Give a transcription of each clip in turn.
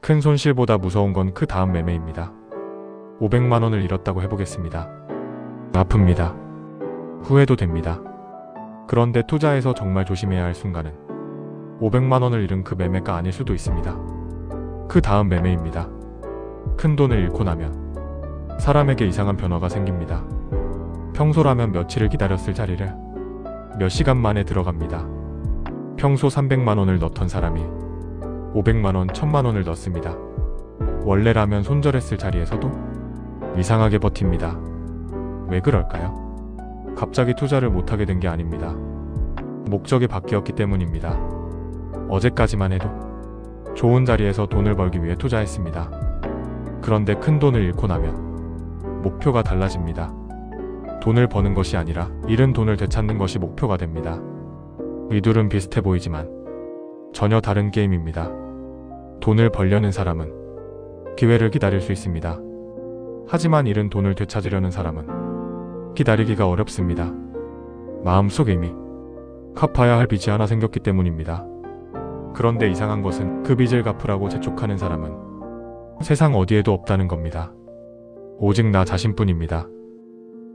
큰 손실보다 무서운 건 그 다음 매매입니다. 500만 원을 잃었다고 해보겠습니다. 아픕니다. 후회도 됩니다. 그런데 투자에서 정말 조심해야 할 순간은 500만 원을 잃은 그 매매가 아닐 수도 있습니다. 그 다음 매매입니다. 큰 돈을 잃고 나면 사람에게 이상한 변화가 생깁니다. 평소라면 며칠을 기다렸을 자리를 몇 시간 만에 들어갑니다. 평소 300만 원을 넣던 사람이 500만 원, 1000만 원을 넣습니다. 원래라면 손절했을 자리에서도 이상하게 버팁니다. 왜 그럴까요? 갑자기 투자를 못하게 된 게 아닙니다. 목적이 바뀌었기 때문입니다. 어제까지만 해도 좋은 자리에서 돈을 벌기 위해 투자했습니다. 그런데 큰 돈을 잃고 나면 목표가 달라집니다. 돈을 버는 것이 아니라 잃은 돈을 되찾는 것이 목표가 됩니다. 이 둘은 비슷해 보이지만 전혀 다른 게임입니다. 돈을 벌려는 사람은 기회를 기다릴 수 있습니다. 하지만 잃은 돈을 되찾으려는 사람은 기다리기가 어렵습니다. 마음속 이미 갚아야 할 빚이 하나 생겼기 때문입니다. 그런데 이상한 것은 그 빚을 갚으라고 재촉하는 사람은 세상 어디에도 없다는 겁니다. 오직 나 자신뿐입니다.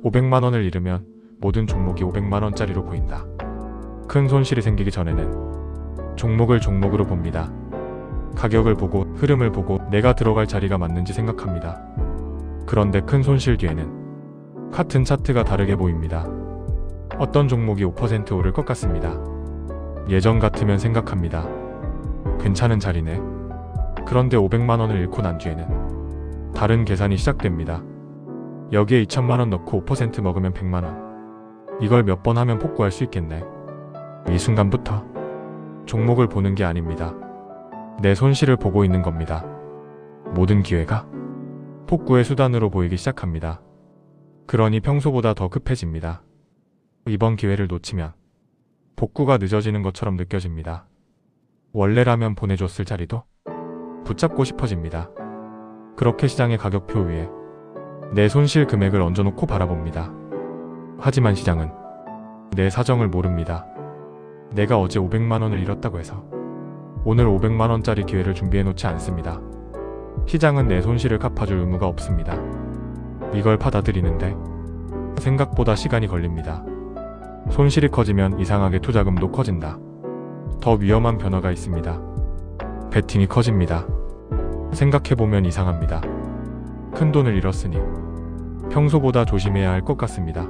500만 원을 잃으면 모든 종목이 500만 원짜리로 보인다. 큰 손실이 생기기 전에는 종목을 종목으로 봅니다. 가격을 보고 흐름을 보고 내가 들어갈 자리가 맞는지 생각합니다. 그런데 큰 손실 뒤에는 같은 차트가 다르게 보입니다. 어떤 종목이 5% 오를 것 같습니다. 예전 같으면 생각합니다. 괜찮은 자리네. 그런데 500만 원을 잃고 난 뒤에는 다른 계산이 시작됩니다. 여기에 2천만 원 넣고 5% 먹으면 100만 원. 이걸 몇 번 하면 복구할 수 있겠네. 이 순간부터 종목을 보는 게 아닙니다. 내 손실을 보고 있는 겁니다. 모든 기회가 복구의 수단으로 보이기 시작합니다. 그러니 평소보다 더 급해집니다. 이번 기회를 놓치면 복구가 늦어지는 것처럼 느껴집니다. 원래라면 보내줬을 자리도 붙잡고 싶어집니다. 그렇게 시장의 가격표 위에 내 손실 금액을 얹어놓고 바라봅니다. 하지만 시장은 내 사정을 모릅니다. 내가 어제 500만 원을 잃었다고 해서 오늘 500만 원짜리 기회를 준비해놓지 않습니다. 시장은 내 손실을 갚아줄 의무가 없습니다. 이걸 받아들이는데 생각보다 시간이 걸립니다. 손실이 커지면 이상하게 투자금도 커진다. 더 위험한 변화가 있습니다. 베팅이 커집니다. 생각해보면 이상합니다. 큰 돈을 잃었으니 평소보다 조심해야 할 것 같습니다.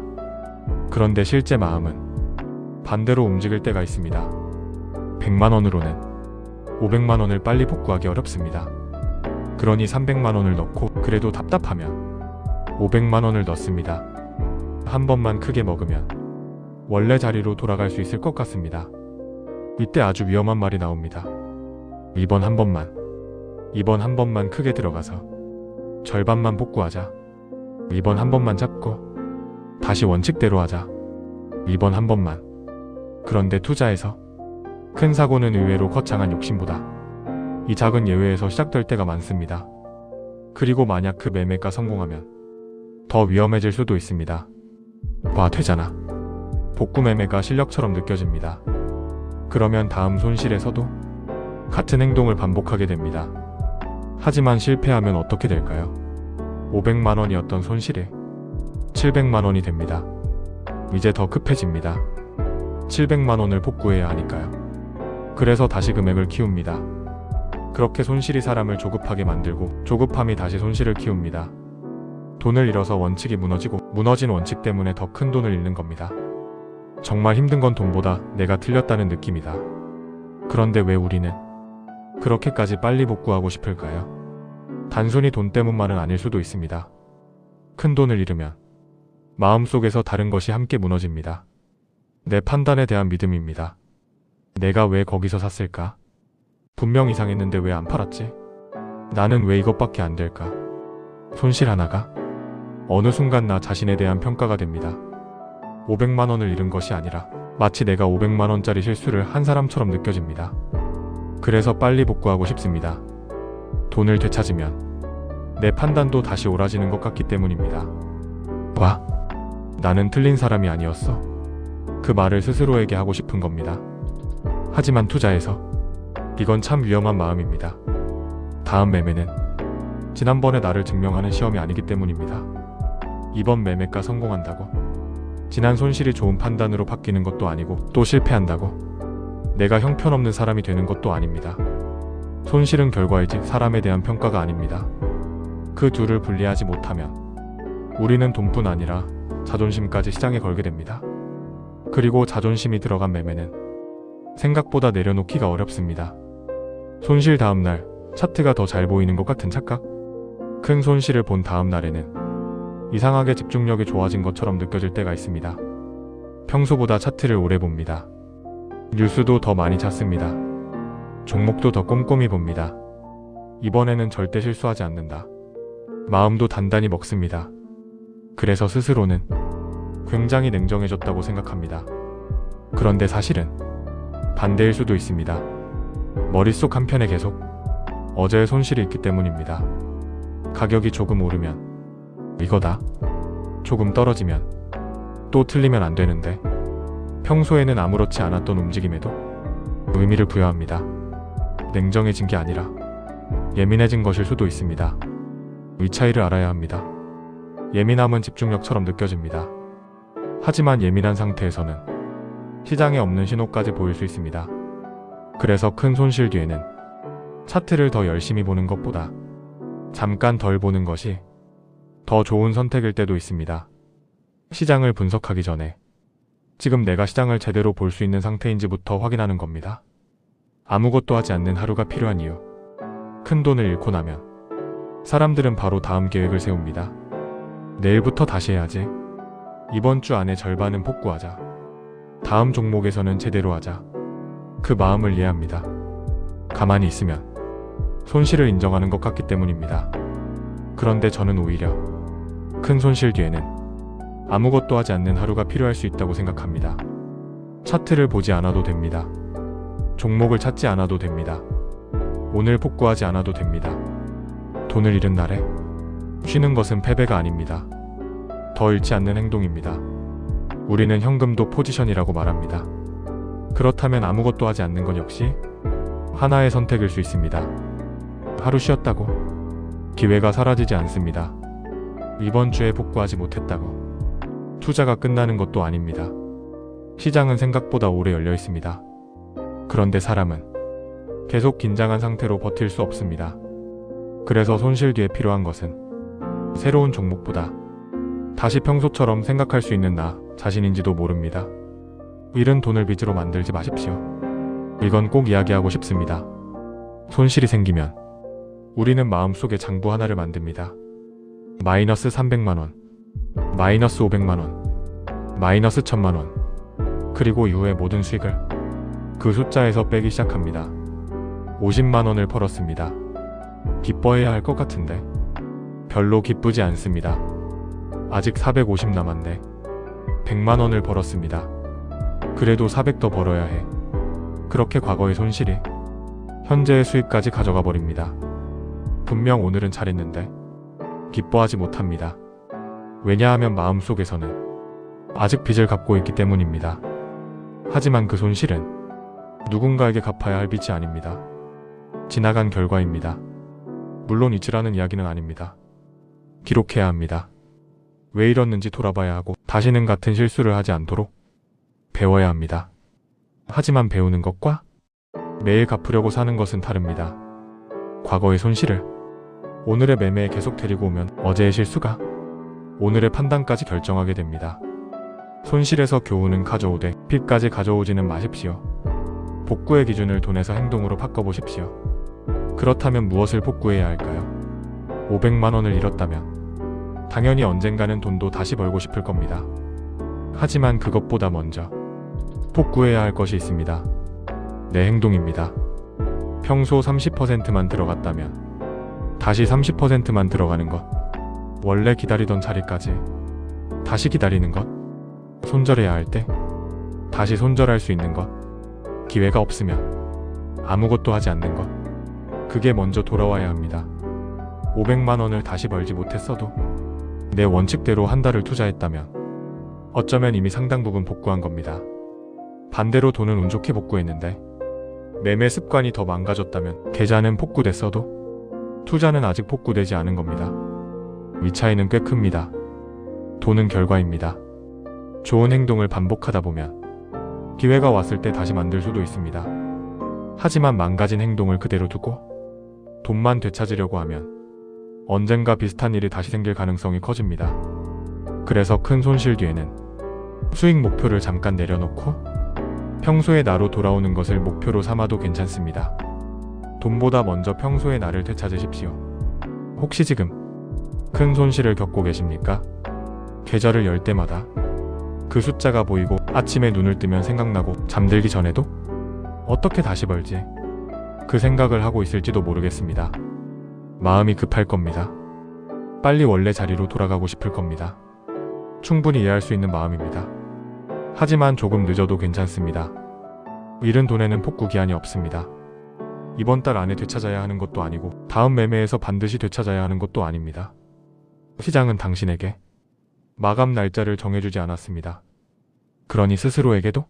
그런데 실제 마음은 반대로 움직일 때가 있습니다. 100만 원으로는 500만 원을 빨리 복구하기 어렵습니다. 그러니 300만 원을 넣고 그래도 답답하면 500만 원을 넣습니다. 한 번만 크게 먹으면 원래 자리로 돌아갈 수 있을 것 같습니다. 이때 아주 위험한 말이 나옵니다. 이번 한 번만 크게 들어가서 절반만 복구하자. 이번 한 번만 잡고 다시 원칙대로 하자. 이번 한 번만. 그런데 투자에서 큰 사고는 의외로 거창한 욕심보다 이 작은 예외에서 시작될 때가 많습니다. 그리고 만약 그 매매가 성공하면 더 위험해질 수도 있습니다. 와, 되잖아. 복구 매매가 실력처럼 느껴집니다. 그러면 다음 손실에서도 같은 행동을 반복하게 됩니다. 하지만 실패하면 어떻게 될까요? 500만 원이었던 손실이 700만 원이 됩니다. 이제 더 급해집니다. 700만 원을 복구해야 하니까요. 그래서 다시 금액을 키웁니다. 그렇게 손실이 사람을 조급하게 만들고 조급함이 다시 손실을 키웁니다. 돈을 잃어서 원칙이 무너지고 무너진 원칙 때문에 더 큰 돈을 잃는 겁니다. 정말 힘든 건 돈보다 내가 틀렸다는 느낌이다. 그런데 왜 우리는 그렇게까지 빨리 복구하고 싶을까요? 단순히 돈 때문만은 아닐 수도 있습니다. 큰 돈을 잃으면 마음속에서 다른 것이 함께 무너집니다. 내 판단에 대한 믿음입니다. 내가 왜 거기서 샀을까? 분명 이상했는데 왜 안 팔았지? 나는 왜 이것밖에 안 될까? 손실 하나가 어느 순간 나 자신에 대한 평가가 됩니다. 500만 원을 잃은 것이 아니라 마치 내가 500만 원짜리 실수를 한 사람처럼 느껴집니다. 그래서 빨리 복구하고 싶습니다. 돈을 되찾으면 내 판단도 다시 옳아지는 것 같기 때문입니다. 와, 나는 틀린 사람이 아니었어. 그 말을 스스로에게 하고 싶은 겁니다. 하지만 투자에서 이건 참 위험한 마음입니다. 다음 매매는 지난번에 나를 증명하는 시험이 아니기 때문입니다. 이번 매매가 성공한다고 지난 손실이 좋은 판단으로 바뀌는 것도 아니고 또 실패한다고 내가 형편없는 사람이 되는 것도 아닙니다. 손실은 결과이지 사람에 대한 평가가 아닙니다. 그 둘을 분리하지 못하면 우리는 돈뿐 아니라 자존심까지 시장에 걸게 됩니다. 그리고 자존심이 들어간 매매는 생각보다 내려놓기가 어렵습니다. 손실 다음날 차트가 더 잘 보이는 것 같은 착각? 큰 손실을 본 다음 날에는 이상하게 집중력이 좋아진 것처럼 느껴질 때가 있습니다. 평소보다 차트를 오래 봅니다. 뉴스도 더 많이 찾습니다. 종목도 더 꼼꼼히 봅니다. 이번에는 절대 실수하지 않는다. 마음도 단단히 먹습니다. 그래서 스스로는 굉장히 냉정해졌다고 생각합니다. 그런데 사실은 반대일 수도 있습니다. 머릿속 한편에 계속 어제의 손실이 있기 때문입니다. 가격이 조금 오르면 이거다. 조금 떨어지면 또 틀리면 안 되는데 평소에는 아무렇지 않았던 움직임에도 의미를 부여합니다. 냉정해진 게 아니라 예민해진 것일 수도 있습니다. 이 차이를 알아야 합니다. 예민함은 집중력처럼 느껴집니다. 하지만 예민한 상태에서는 시장에 없는 신호까지 보일 수 있습니다. 그래서 큰 손실 뒤에는 차트를 더 열심히 보는 것보다 잠깐 덜 보는 것이 더 좋은 선택일 때도 있습니다. 시장을 분석하기 전에 지금 내가 시장을 제대로 볼 수 있는 상태인지부터 확인하는 겁니다. 아무것도 하지 않는 하루가 필요한 이유. 큰 돈을 잃고 나면 사람들은 바로 다음 계획을 세웁니다. 내일부터 다시 해야지. 이번 주 안에 절반은 복구하자. 다음 종목에서는 제대로 하자. 그 마음을 이해합니다. 가만히 있으면 손실을 인정하는 것 같기 때문입니다. 그런데 저는 오히려 큰 손실 뒤에는 아무것도 하지 않는 하루가 필요할 수 있다고 생각합니다. 차트를 보지 않아도 됩니다. 종목을 찾지 않아도 됩니다. 오늘 복구하지 않아도 됩니다. 돈을 잃은 날에 쉬는 것은 패배가 아닙니다. 더 잃지 않는 행동입니다. 우리는 현금도 포지션이라고 말합니다. 그렇다면 아무것도 하지 않는 건 역시 하나의 선택일 수 있습니다. 하루 쉬었다고 기회가 사라지지 않습니다. 이번 주에 복구하지 못했다고 투자가 끝나는 것도 아닙니다. 시장은 생각보다 오래 열려 있습니다. 그런데 사람은 계속 긴장한 상태로 버틸 수 없습니다. 그래서 손실 뒤에 필요한 것은 새로운 종목보다 다시 평소처럼 생각할 수 있는 나 자신인지도 모릅니다. 잃은 돈을 빚으로 만들지 마십시오. 이건 꼭 이야기하고 싶습니다. 손실이 생기면 우리는 마음속에 장부 하나를 만듭니다. 마이너스 300만원, 마이너스 500만원, 마이너스 1000만원, 그리고 이후의 모든 수익을 그 숫자에서 빼기 시작합니다. 50만원을 벌었습니다. 기뻐해야 할 것 같은데 별로 기쁘지 않습니다. 아직 450 남았네. 100만원을 벌었습니다. 그래도 400 더 벌어야 해. 그렇게 과거의 손실이 현재의 수익까지 가져가 버립니다. 분명 오늘은 잘했는데 기뻐하지 못합니다. 왜냐하면 마음속에서는 아직 빚을 갚고 있기 때문입니다. 하지만 그 손실은 누군가에게 갚아야 할 빚이 아닙니다. 지나간 결과입니다. 물론 잊으라는 이야기는 아닙니다. 기록해야 합니다. 왜 이랬는지 돌아봐야 하고 다시는 같은 실수를 하지 않도록 배워야 합니다. 하지만 배우는 것과 매일 갚으려고 사는 것은 다릅니다. 과거의 손실을 오늘의 매매에 계속 데리고 오면 어제의 실수가 오늘의 판단까지 결정하게 됩니다. 손실에서 교훈은 가져오되 빚까지 가져오지는 마십시오. 복구의 기준을 돈에서 행동으로 바꿔보십시오. 그렇다면 무엇을 복구해야 할까요? 500만원을 잃었다면 당연히 언젠가는 돈도 다시 벌고 싶을 겁니다. 하지만 그것보다 먼저 복구해야 할 것이 있습니다. 내 행동입니다. 평소 30%만 들어갔다면 다시 30%만 들어가는 것, 원래 기다리던 자리까지 다시 기다리는 것, 손절해야 할 때 다시 손절할 수 있는 것, 기회가 없으면 아무것도 하지 않는 것, 그게 먼저 돌아와야 합니다. 500만원을 다시 벌지 못했어도 내 원칙대로 한 달을 투자했다면 어쩌면 이미 상당 부분 복구한 겁니다. 반대로 돈은 운 좋게 복구했는데 매매 습관이 더 망가졌다면 계좌는 복구됐어도 투자는 아직 복구되지 않은 겁니다. 이 차이는 꽤 큽니다. 돈은 결과입니다. 좋은 행동을 반복하다 보면 기회가 왔을 때 다시 만들 수도 있습니다. 하지만 망가진 행동을 그대로 두고 돈만 되찾으려고 하면 언젠가 비슷한 일이 다시 생길 가능성이 커집니다. 그래서 큰 손실 뒤에는 수익 목표를 잠깐 내려놓고 평소의 나로 돌아오는 것을 목표로 삼아도 괜찮습니다. 돈보다 먼저 평소의 나를 되찾으십시오. 혹시 지금 큰 손실을 겪고 계십니까? 계좌를 열 때마다 그 숫자가 보이고 아침에 눈을 뜨면 생각나고 잠들기 전에도 어떻게 다시 벌지? 그 생각을 하고 있을지도 모르겠습니다. 마음이 급할 겁니다. 빨리 원래 자리로 돌아가고 싶을 겁니다. 충분히 이해할 수 있는 마음입니다. 하지만 조금 늦어도 괜찮습니다. 잃은 돈에는 복구 기한이 없습니다. 이번 달 안에 되찾아야 하는 것도 아니고 다음 매매에서 반드시 되찾아야 하는 것도 아닙니다. 시장은 당신에게 마감 날짜를 정해주지 않았습니다. 그러니 스스로에게도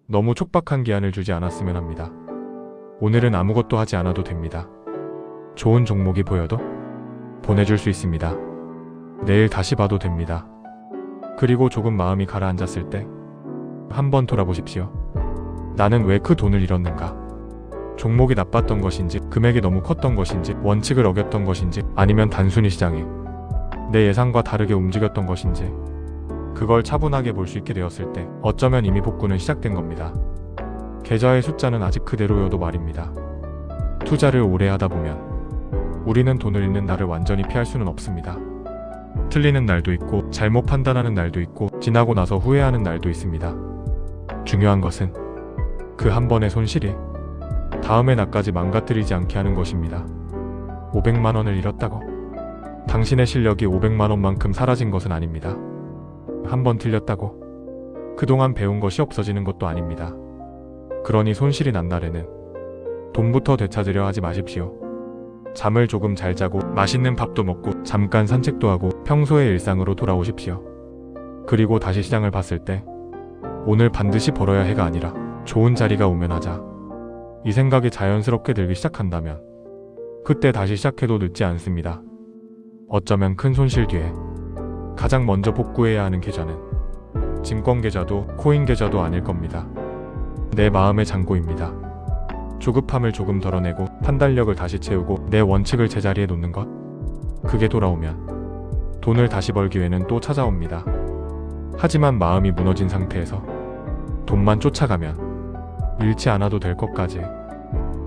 너무 촉박한 기한을 주지 않았으면 합니다. 오늘은 아무것도 하지 않아도 됩니다. 좋은 종목이 보여도 보내줄 수 있습니다. 내일 다시 봐도 됩니다. 그리고 조금 마음이 가라앉았을 때 한번 돌아보십시오. 나는 왜 그 돈을 잃었는가? 종목이 나빴던 것인지, 금액이 너무 컸던 것인지, 원칙을 어겼던 것인지, 아니면 단순히 시장이 내 예상과 다르게 움직였던 것인지, 그걸 차분하게 볼 수 있게 되었을 때 어쩌면 이미 복구는 시작된 겁니다. 계좌의 숫자는 아직 그대로여도 말입니다. 투자를 오래 하다 보면 우리는 돈을 잃는 날을 완전히 피할 수는 없습니다. 틀리는 날도 있고 잘못 판단하는 날도 있고 지나고 나서 후회하는 날도 있습니다. 중요한 것은 그 한 번의 손실이 다음의 나까지 망가뜨리지 않게 하는 것입니다. 500만 원을 잃었다고 당신의 실력이 500만 원만큼 사라진 것은 아닙니다. 한 번 틀렸다고 그동안 배운 것이 없어지는 것도 아닙니다. 그러니 손실이 난 날에는 돈부터 되찾으려 하지 마십시오. 잠을 조금 잘 자고 맛있는 밥도 먹고 잠깐 산책도 하고 평소의 일상으로 돌아오십시오. 그리고 다시 시장을 봤을 때 오늘 반드시 벌어야 해가 아니라 좋은 자리가 오면 하자. 이 생각이 자연스럽게 들기 시작한다면 그때 다시 시작해도 늦지 않습니다. 어쩌면 큰 손실 뒤에 가장 먼저 복구해야 하는 계좌는 증권 계좌도 코인 계좌도 아닐 겁니다. 내 마음의 잔고입니다. 조급함을 조금 덜어내고 판단력을 다시 채우고 내 원칙을 제자리에 놓는 것. 그게 돌아오면 돈을 다시 벌 기회는 또 찾아옵니다. 하지만 마음이 무너진 상태에서 돈만 쫓아가면 잃지 않아도 될 것까지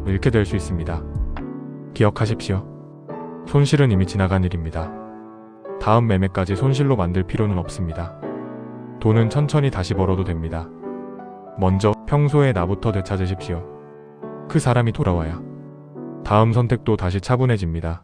잃게 될 수 있습니다. 기억하십시오. 손실은 이미 지나간 일입니다. 다음 매매까지 손실로 만들 필요는 없습니다. 돈은 천천히 다시 벌어도 됩니다. 먼저 평소의 나부터 되찾으십시오. 그 사람이 돌아와야 다음 선택도 다시 차분해집니다.